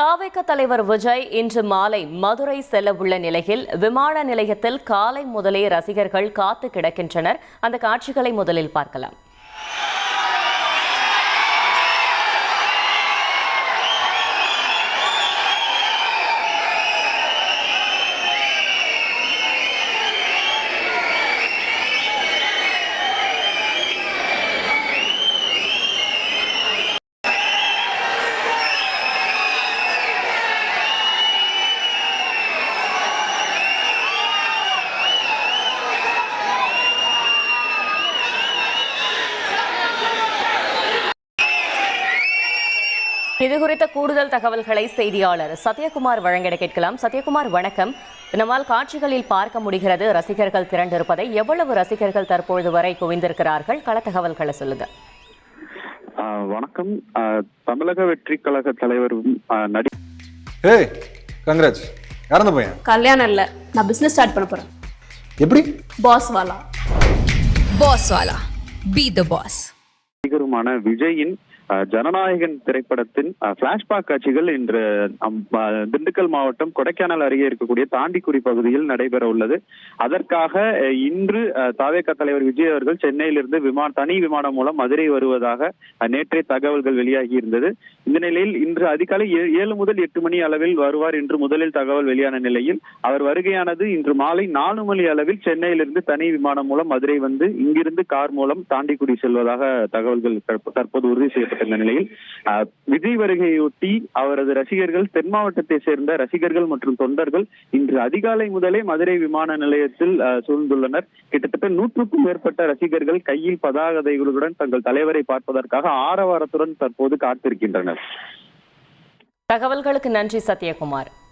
தாவேக தலைவர் விஜய் இன்று மாலை மதுரை செல்ல உள்ள நிலையில் விமான நிலையத்தில் காலை முதலே ரசிகர்கள் காத்து கிடக்கின்றனர். அந்த காட்சிகளை முதலில் பார்க்கலாம். இது குறித்த கூடுதல் தகவல்களை செய்தியாளர் சத்யகுமார் வழங்கிட கேட்கலாம். சத்யகுமார், வணக்கம். நம்மால் காட்சிகளில் பார்க்க முடிகிறது ரசிகர்கள் திரண்டிருப்பதை. எவ்வளவு ரசிகர்கள் தற்பொழுது வரை குவிந்திருக்கிறார்கள்? கள தகவல்களை சொல்லுங்க. வணக்கம். தமிழக வெற்றி கழக தலைவரும் கங்க்ராட்ஸ். யார் அந்த பையன்? கல்யாணம் இல்ல, நான் பிசினஸ் ஸ்டார்ட் பண்ண போறேன். எப்படி? பாஸ் வாலா. பாஸ் வாலா, பி தி பாஸ். நடிகருமான விஜயின் ஜனநாயகன் திரைப்படத்தின் பிளாஷ்பேக் காட்சிகள் இன்று திண்டுக்கல் மாவட்டம் கொடைக்கானல் அருகே இருக்கக்கூடிய தாண்டிக்குடி பகுதியில் நடைபெற உள்ளது. அதற்காக இன்று தாவேக தலைவர் விஜய் அவர்கள் சென்னையிலிருந்து தனி விமானம் மூலம் மதுரை வருவதாக நேற்றே தகவல்கள் வெளியாகி இருந்தது. இந்த நிலையில் இன்று அதிகாலை 7 முதல் 8 மணி அளவில் வருவார் என்று முதலில் தகவல் வெளியான நிலையில் அவர் வருகையானது இன்று மாலை 4 மணி அளவில் சென்னையிலிருந்து தனி விமானம் மூலம் மதுரை வந்து இங்கிருந்து கார் மூலம் தாண்டிக்குடி செல்வதாக தகவல்கள் தற்போது உறுதி செய்யப்பட்ட நிலையில் விஜய் வருகையொட்டி அவரது ரசிகர்கள், தென் மாவட்டத்தை சேர்ந்த ரசிகர்கள் மற்றும் தொண்டர்கள் இன்று அதிகாலை முதலே மதுரை விமான நிலையத்தில் சூழ்ந்துள்ளனர். கிட்டத்தட்ட 100க்கும் மேற்பட்ட ரசிகர்கள் கையில் பதாகைகளுடன் தங்கள் தலைவரை பார்ப்பதற்காக ஆரவாரத்துடன் தற்போது காத்திருக்கின்றனர். தகவல்களுக்கு நன்றி சத்யகுமார்.